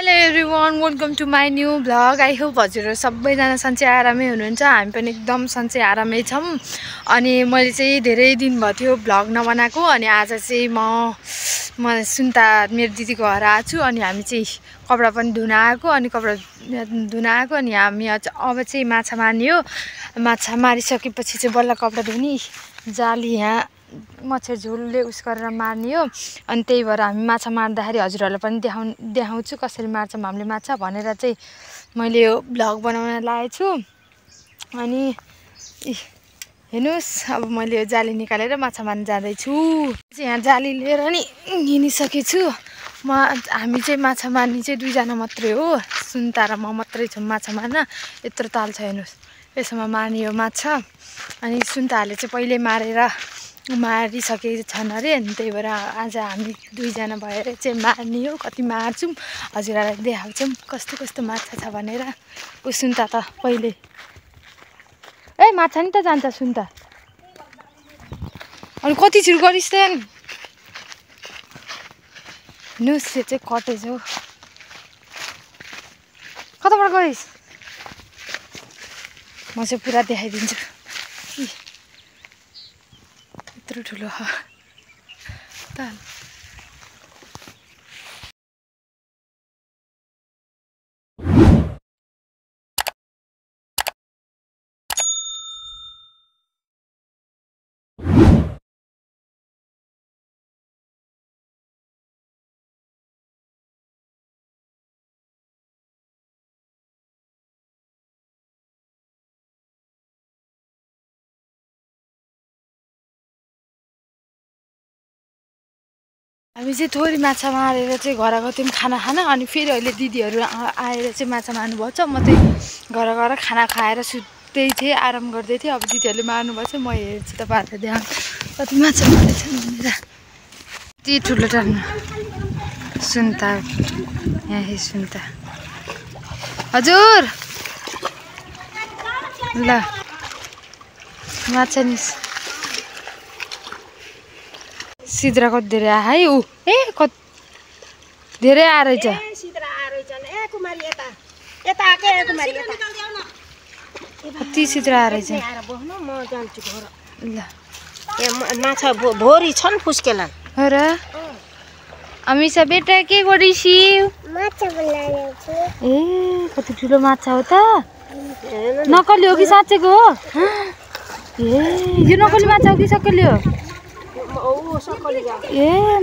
Hello everyone, welcome to my new vlog. I hope हजुरहरू सबैजना सन्चै आरामै हुनुहुन्छ। हामी पनि एकदम सन्चै आरामै छौँ। अनि मैले चाहिँ धेरै दिन भयो थियो भ्लग नबनाएको। अनि आज चाहिँ म सुन्ता मेरो दिदीको घर आएको छु। अनि हामी चाहिँ कपडा पनि धुन आएको। अनि कपडा धुन आएको अनि हामी अब चाहिँ माछा मार्ने हो। माछा मारिसकेपछि चाहिँ बल्ल कपडा धुने। जाली यहाँ मच्छर झोलले उस गरेर मार्ने हो। अनि त्यही भएर हामी माछा मार्दाखेरि हजुरहरूलाई पनि देखाउँछु कसरी मार्छौँ हामीले माछा भनेर चाहिँ मैले यो भ्लग बनाउन लागेको छु। अनि हेर्नुहोस्, अब मैले यो जाली निकालेर माछा मार्न जाँदैछु। यहाँ जाली लिएर नि हिँडिसकेछु हामी चाहिँ माछा मार्ने चाहिँ दुईजना मात्रै हो। सुन्ता र म मात्रै छौँ माछा मार्न। यत्रो ताल छ हेर्नुहोस्, यसमा मार्ने हो माछा। अनि सुन्ताहरूले चाहिँ पहिल्यै मारिसकेको छन् अरे। अनि त्यही भएर आज हामी दुईजना भएर चाहिँ मार्ने हो। कति मार्छौँ हजुरहरूलाई देखाउँछौँ कस्तो कस्तो माछा छ भनेर। ऊ सुन्ता त पहिले माछा नि त जान्छ सुन्ता। अनि कति छिर गरिस् त हेर्नुहोस्, यो चाहिँ कटेज हो। कताबाट गइस्? म चाहिँ पुरा देखाइदिन्छु। यत्रो ठुलो त हामी चाहिँ थोरै माछा मारेर चाहिँ घर गएको थियौँ खाना खान। अनि फेरि अहिले दिदीहरू आएर चाहिँ माछा मार्नुभएको छ। म चाहिँ घर गएर खाना खाएर सुत्दै थिएँ, आराम गर्दै थिएँ। अब दिदीहरूले मार्नुभएको छ, म हेर्छु तपाईँहरूले देखाउँ कति माछा मारेछन् भनेर। यति ठुलो टार्नु सुन्ता, यहाँ सुन्ता हजुर ल माछा निस सिद्रा कति धेरै आयो है। ऊ कति धेरै आएर छ। कति सिद्रा आएर छ। ल माछा भोरी छन् फुस्केला हो र। अमिसा बेटा के गरिसी? कति ठुलो माछा हो त। नकली हो कि साँच्चैको हो? यो नकली माछा हो कि सक्कली हो?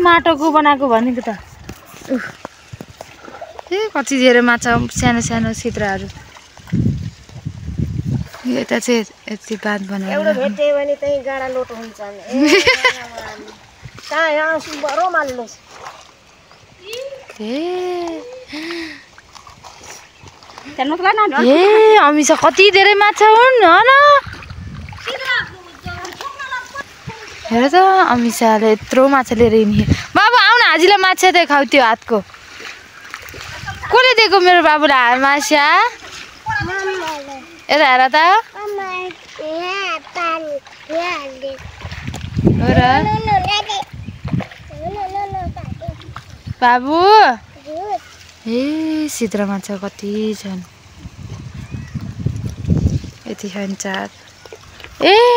माटोको बनाएको भनेको त। कति धेरै माछा सानो सानो सिद्राहरू। यता चाहिँ यति बाँध बनाएर भेट्यो भने त्यही गाडा लोटो हुन्छ। अमिसा कति धेरै माछा हुन् न। हेर त अमिसाले यत्रो माछा लिएर हिँड्यो। बाबु आउन हाजीलाई माछा देखाउ। त्यो हातको कसले दिएको मेरो बाबुलाई माछा? यता हेर त हो र। बाबु सिद्रा माछा कति छन्। यति छन् चार।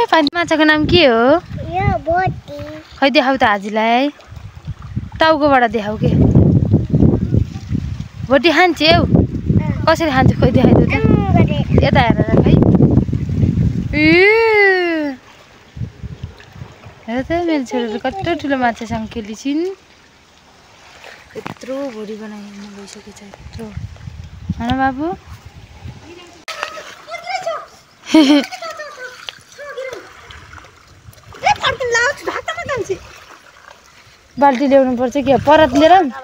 पानी माछाको नाम के हो? खै देखाउ त हाजीलाई। टाउकोबाट देखाउ के। भोटी खान्छ हौ। कसरी खान्छ खोइ देखाइदिउ त। यता हेरेर खै। हेर त मेरो छोराले कत्रो ठुलो माछासँग खेलिसिन्। यत्रो भोडी बनाइदिनु भइसकेको छ यत्रो। होइन बाबु? बाल्टी ल्याउनु पर्छ कि परत लिएर।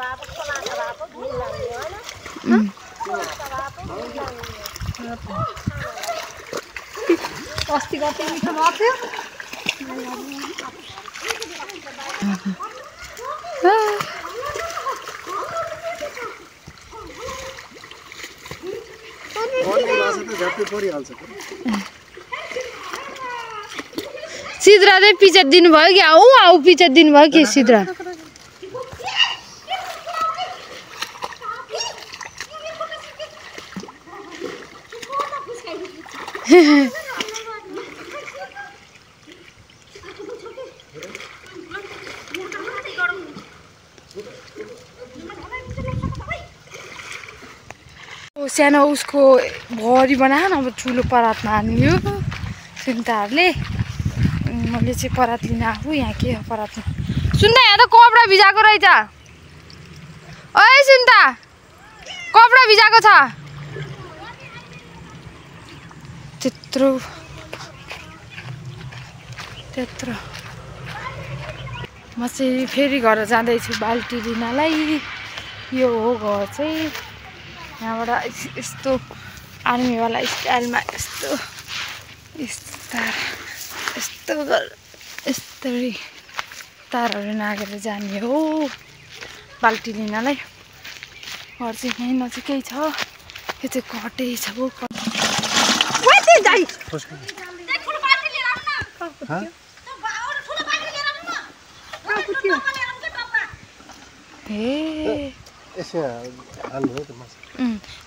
अस्ति कति मिठो भएको थियो। सिद्रा चाहिँ पिचर दिनुभयो कि आऊ पिचर दिनुभयो कि सिद्रा। सानो उसको भरी बनायो न अब ठुलो परातमा हाल्यो सुन्ताहरूले मैले चाहिँ परात लिन आएको यहाँ के हो परातमा सुन्दा यहाँ त कपडा भिजाएको रहेछ ओइ सुन्ता कपडा भिजाएको छ त्यत्रो म चाहिँ फेरि घर जाँदैछु बाल्टी लिनलाई यो हो घर चाहिँ यहाँबाट यस्तो आर्मीवाला स्टाइलमा यस्तरी तारहरू नागेर जाने हो बाल्टी लिनलाई घर चाहिँ यहीँ नजिकै छ यो चाहिँ कटै छ हो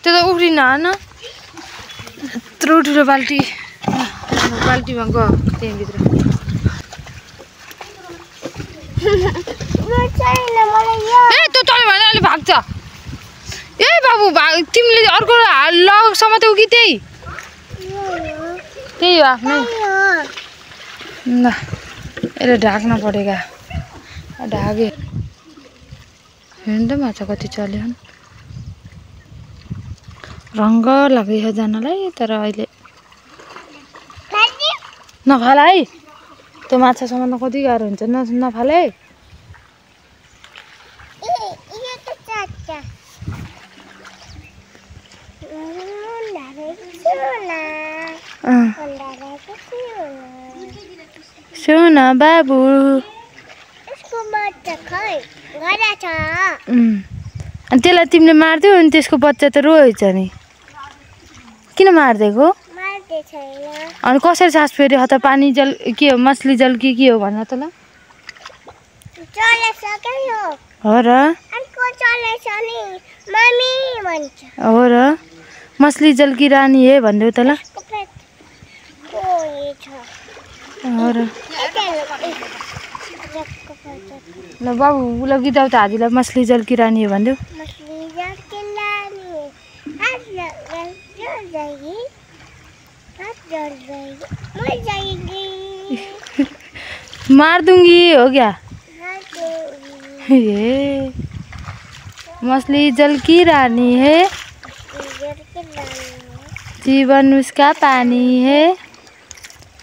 त्यो त उफ्रिन न यत्रो ठुलो बाल्टीमा गयो त्यहीँभित्र ए त्यो चल्यो भने अलि भाग्छ ए बाबु तिमीले अर्को लग समात्यौ कि त्यही हो आफ्नै ल यसले ढाक्न परेगा ढाके हेर्नु त माछा कति चल्यो रङ्ग लाग्दैछ जानलाई तर अहिले नफाल है त्यो माछा समात्न कति गाह्रो हुन्छ नफाल है सुन बाबु अनि त्यसलाई तिमीले मार्दियौ अनि त्यसको बच्चा त रोएछ नि किन मारिदिएको अनि कसरी सास फेरि त पानी जल के हो मछली जल के हो भन त ल हो र हो र मछली जल की रानी है भनिदेऊ त ल हो र ल बाबु उसलाई गीताउ त हाजीलाई मछली जल की रानी है भनिदेऊ मार दूंगी हो गया ये मछली जल की रानी है जीवन उसका पानी है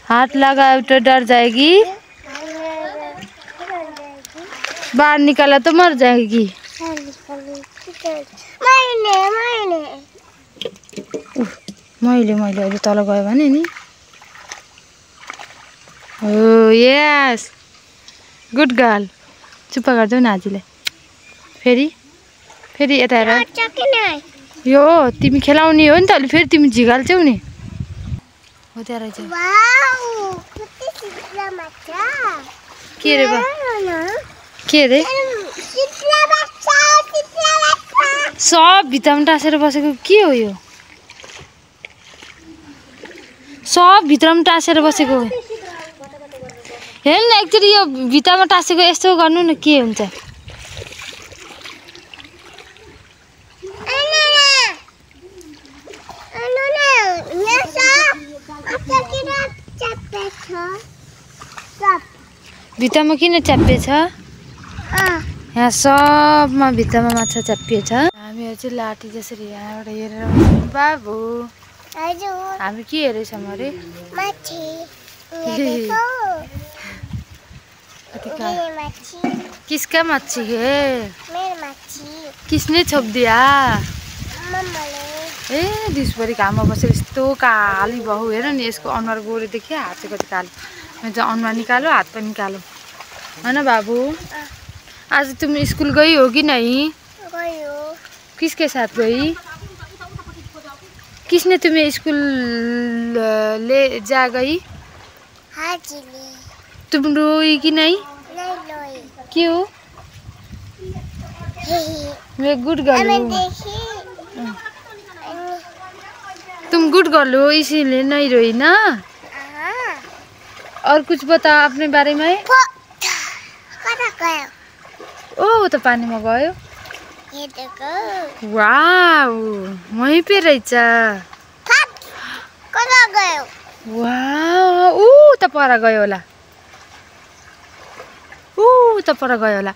हाथ लगाए तो डर जाएगी बाहर निकाला तो मर जाएगी मैले अहिले तल गयो भने नि ओ यस गुड गर्ल चुप्पा गर्दै न आजीले फेरि यता हेर यो तिमी खेलाउने हो नि त अलि फेरि तिमी झिगाल्छौ नि हो त्यहाँ रहेछ के रे बा के रे सब भित्तामा टाँसेर बसेको के हो यो सब भित्रमा टाँसेर बसेको हेर्नु न एकचोटि यो भित्तामा टाँसेको यस्तो गर्नु न के हुन्छ भित्तामा किन च्याप्पिएछ यहाँ सबमा भित्तामा माछा च्याप्पिएछ हामीहरू चाहिँ लाठी जसरी यहाँबाट हेरेर बाबु हामी के हेरेछौँ अरे किसका मच्छी है किसने छोप दिया ए दिसभरि घाममा बसेर यस्तो काली बहु हेर नि यसको अनुहार गोरे देखियो हात चाहिँ कति कालो मेरो चाहिँ अनुहार निकालो हात पनि निकालो होइन बाबू आज तुम स्कूल गई होगी नहीं किसके साथ गई किसने तुम्हें स्कूल ले जा गई तुम रोई कि नहीं क्यों मैं गुड गर्ल हूँ तुम गुड गर्ल हो इसीलिए नहीं रोई ना। और कुछ बता अपने बारे में। ओ तो पानी में गयो। वाओ वहीं पे रहेछ। वाओ ऊ त पर गयो होला। ऊ त पर गयो होला।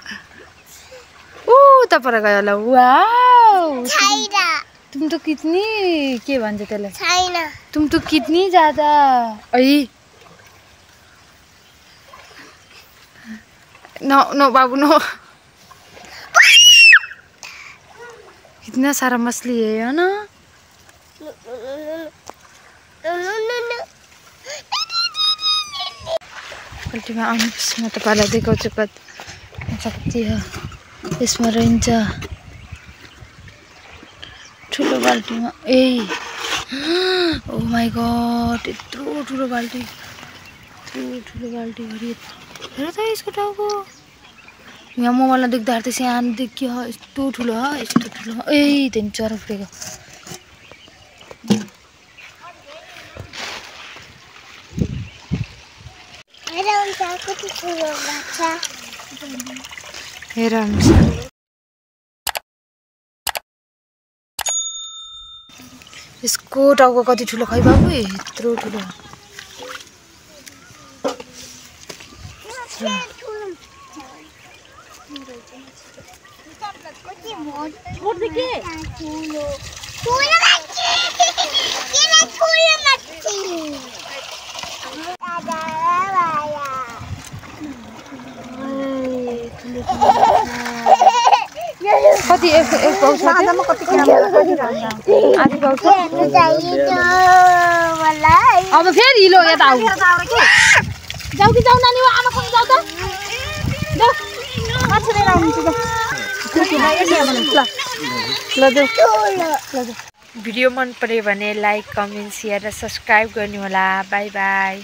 ऊ त पर गयो होला। वाओ तुम तो कितनी के भन्छ त्यसलाई तुम तो कितनी ज्यादा I know no Babu no. कितना सारा मछली है ना। बाल्टीमा आउनुहोस् म तपाईँलाई देखाउँछु कति हो यसमा रहन्छ ठुलो बाल्टीमा। ए ओ माई गॉड यत्रो ठुलो बाल्टी भरि हेर त यसको टाउको। यहाँ मोबाइलमा देख्दाखेरि त सानो देखियो यस्तो ठुलो यस्तो ठुलो। ए त्यहाँदेखि चरा फुटेको। हेर यसको टाउको कति ठुलो खै बाबु यत्रो ठुलो। कति एक पाउँछ आधी पाउँछ। अब फेरि हिलो यता आऊ जाऊ कि जाऊ नानी आमा खोइ जाऊ त। भिडियो मन पर्यो भने लाइक कमेन्ट शेयर र सब्सक्राइब गर्नु होला। By by.